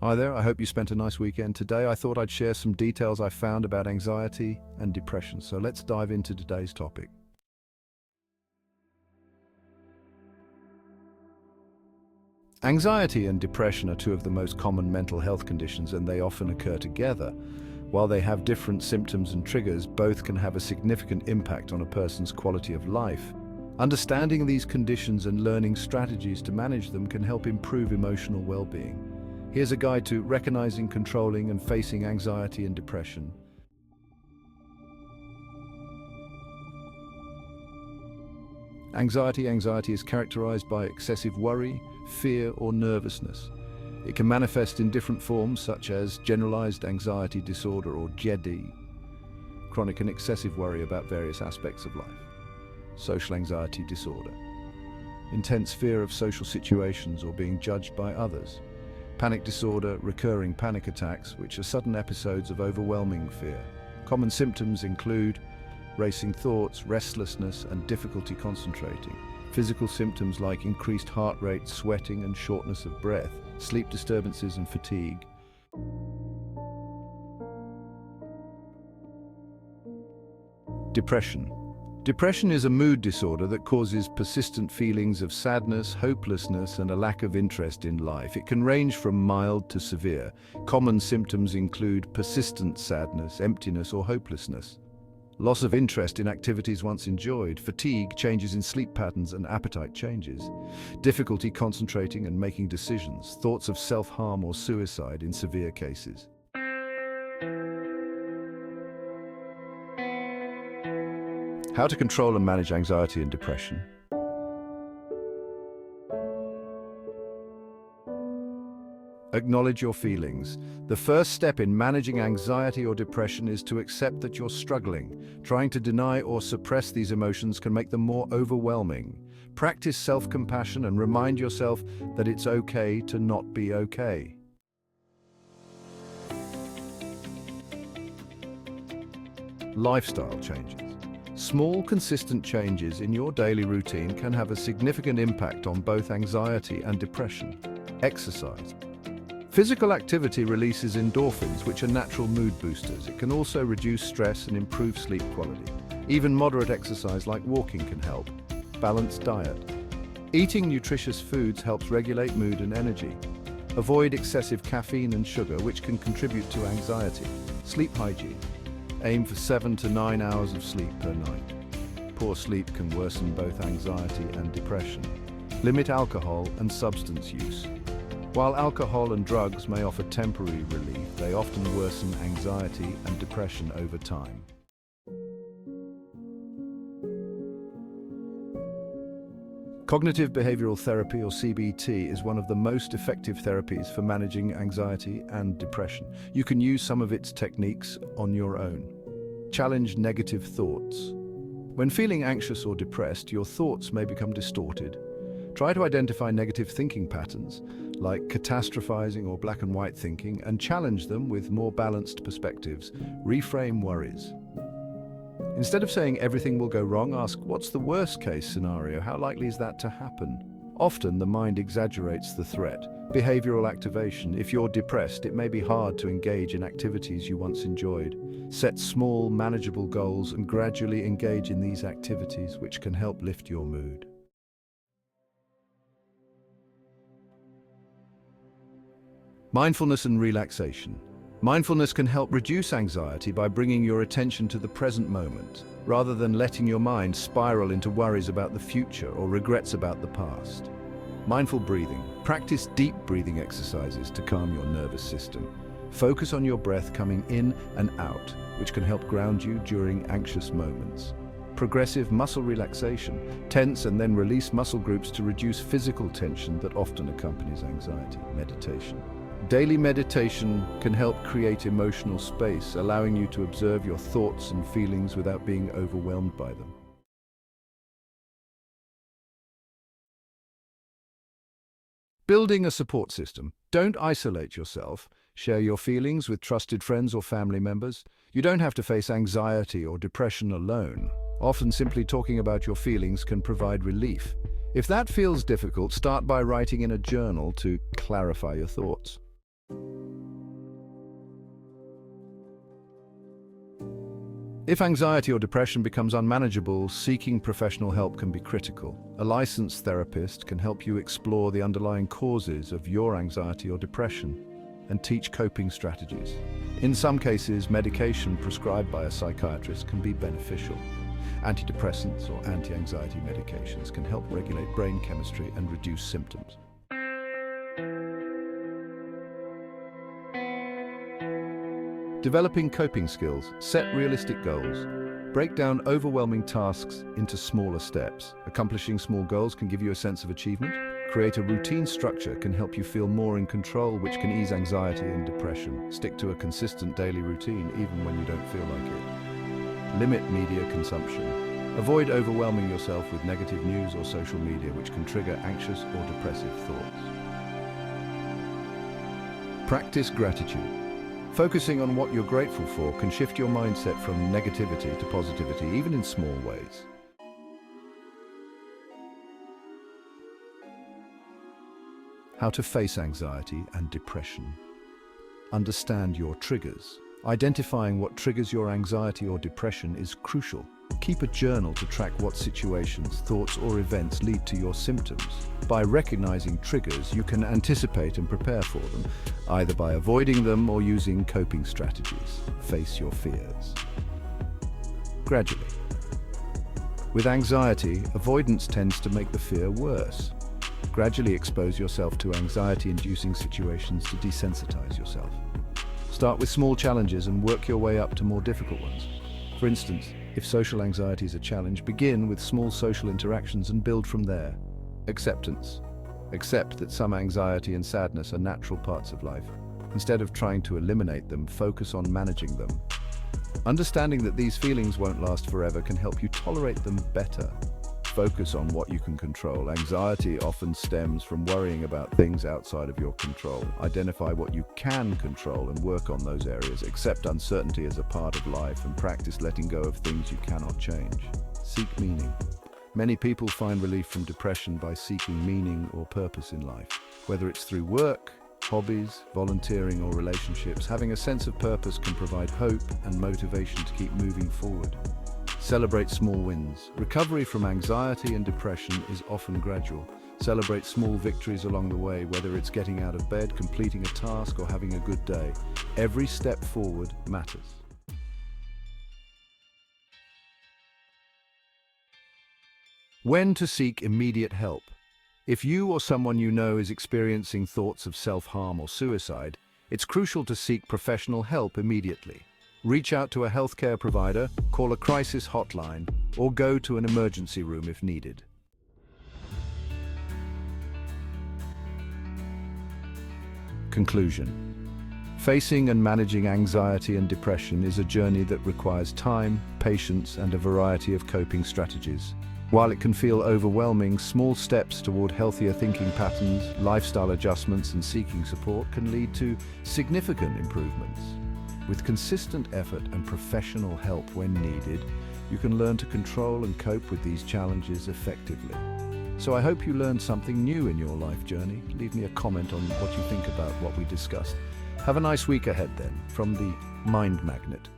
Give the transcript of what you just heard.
Hi there, I hope you spent a nice weekend. Today I thought I'd share some details I found about anxiety and depression. So let's dive into today's topic. Anxiety and depression are two of the most common mental health conditions, and they often occur together. While they have different symptoms and triggers, both can have a significant impact on a person's quality of life. Understanding these conditions and learning strategies to manage them can help improve emotional well-being. Here's a guide to recognizing, controlling, and facing anxiety and depression. Anxiety is characterized by excessive worry, fear, or nervousness. It can manifest in different forms such as Generalized Anxiety Disorder or GEDI, chronic and excessive worry about various aspects of life. Social Anxiety Disorder, intense fear of social situations or being judged by others. Panic disorder, recurring panic attacks, which are sudden episodes of overwhelming fear. Common symptoms include racing thoughts, restlessness, and difficulty concentrating. Physical symptoms like increased heart rate, sweating, and shortness of breath. Sleep disturbances and fatigue. Depression. Depression is a mood disorder that causes persistent feelings of sadness, hopelessness, and a lack of interest in life. It can range from mild to severe. Common symptoms include persistent sadness, emptiness, or hopelessness. Loss of interest in activities once enjoyed, fatigue, changes in sleep patterns, and appetite changes. Difficulty concentrating and making decisions, thoughts of self-harm or suicide in severe cases. How to control and manage anxiety and depression. Acknowledge your feelings. The first step in managing anxiety or depression is to accept that you're struggling. Trying to deny or suppress these emotions can make them more overwhelming. Practice self-compassion and remind yourself that it's okay to not be okay. Lifestyle changes. Small, consistent changes in your daily routine can have a significant impact on both anxiety and depression. Exercise. Physical activity releases endorphins, which are natural mood boosters. It can also reduce stress and improve sleep quality. Even moderate exercise like walking can help. Balanced diet. Eating nutritious foods helps regulate mood and energy. Avoid excessive caffeine and sugar, which can contribute to anxiety. Sleep hygiene. Aim for 7 to 9 hours of sleep per night. Poor sleep can worsen both anxiety and depression. Limit alcohol and substance use. While alcohol and drugs may offer temporary relief, they often worsen anxiety and depression over time. Cognitive behavioral therapy, or CBT, is one of the most effective therapies for managing anxiety and depression. You can use some of its techniques on your own. Challenge negative thoughts. When feeling anxious or depressed, your thoughts may become distorted. Try to identify negative thinking patterns, like catastrophizing or black and white thinking, and challenge them with more balanced perspectives. Reframe worries. Instead of saying everything will go wrong, ask, what's the worst case scenario? How likely is that to happen? Often the mind exaggerates the threat. Behavioral activation. If you're depressed, it may be hard to engage in activities you once enjoyed. Set small, manageable goals and gradually engage in these activities, which can help lift your mood. Mindfulness and relaxation. Mindfulness can help reduce anxiety by bringing your attention to the present moment, rather than letting your mind spiral into worries about the future or regrets about the past. Mindful breathing. Practice deep breathing exercises to calm your nervous system. Focus on your breath coming in and out, which can help ground you during anxious moments. Progressive muscle relaxation. Tense and then release muscle groups to reduce physical tension that often accompanies anxiety. Meditation. Daily meditation can help create emotional space, allowing you to observe your thoughts and feelings without being overwhelmed by them. Building a support system. Don't isolate yourself. Share your feelings with trusted friends or family members. You don't have to face anxiety or depression alone. Often simply talking about your feelings can provide relief. If that feels difficult, start by writing in a journal to clarify your thoughts. If anxiety or depression becomes unmanageable, seeking professional help can be critical. A licensed therapist can help you explore the underlying causes of your anxiety or depression and teach coping strategies. In some cases, medication prescribed by a psychiatrist can be beneficial. Antidepressants or anti-anxiety medications can help regulate brain chemistry and reduce symptoms. Developing coping skills, set realistic goals. Break down overwhelming tasks into smaller steps. Accomplishing small goals can give you a sense of achievement. Create a routine structure can help you feel more in control, which can ease anxiety and depression. Stick to a consistent daily routine even when you don't feel like it. Limit media consumption. Avoid overwhelming yourself with negative news or social media, which can trigger anxious or depressive thoughts. Practice gratitude. Focusing on what you're grateful for can shift your mindset from negativity to positivity, even in small ways. How to face anxiety and depression. Understand your triggers. Identifying what triggers your anxiety or depression is crucial. Keep a journal to track what situations, thoughts, or events lead to your symptoms. By recognizing triggers, you can anticipate and prepare for them, either by avoiding them or using coping strategies. Face your fears. Gradually. With anxiety, avoidance tends to make the fear worse. Gradually expose yourself to anxiety-inducing situations to desensitize yourself. Start with small challenges and work your way up to more difficult ones. For instance, if social anxiety is a challenge, begin with small social interactions and build from there. Acceptance. Accept that some anxiety and sadness are natural parts of life. Instead of trying to eliminate them, focus on managing them. Understanding that these feelings won't last forever can help you tolerate them better. Focus on what you can control. Anxiety often stems from worrying about things outside of your control. Identify what you can control and work on those areas. Accept uncertainty as a part of life and practice letting go of things you cannot change. Seek meaning. Many people find relief from depression by seeking meaning or purpose in life. Whether it's through work, hobbies, volunteering, or relationships, having a sense of purpose can provide hope and motivation to keep moving forward. Celebrate small wins. Recovery from anxiety and depression is often gradual. Celebrate small victories along the way, whether it's getting out of bed, completing a task, or having a good day. Every step forward matters. When to seek immediate help. If you or someone you know is experiencing thoughts of self-harm or suicide, it's crucial to seek professional help immediately. Reach out to a healthcare provider, call a crisis hotline, or go to an emergency room if needed. Conclusion. Facing and managing anxiety and depression is a journey that requires time, patience, and a variety of coping strategies. While it can feel overwhelming, small steps toward healthier thinking patterns, lifestyle adjustments, and seeking support can lead to significant improvements. With consistent effort and professional help when needed, you can learn to control and cope with these challenges effectively. So I hope you learned something new in your life journey. Leave me a comment on what you think about what we discussed. Have a nice week ahead then, from the Mind Magnet.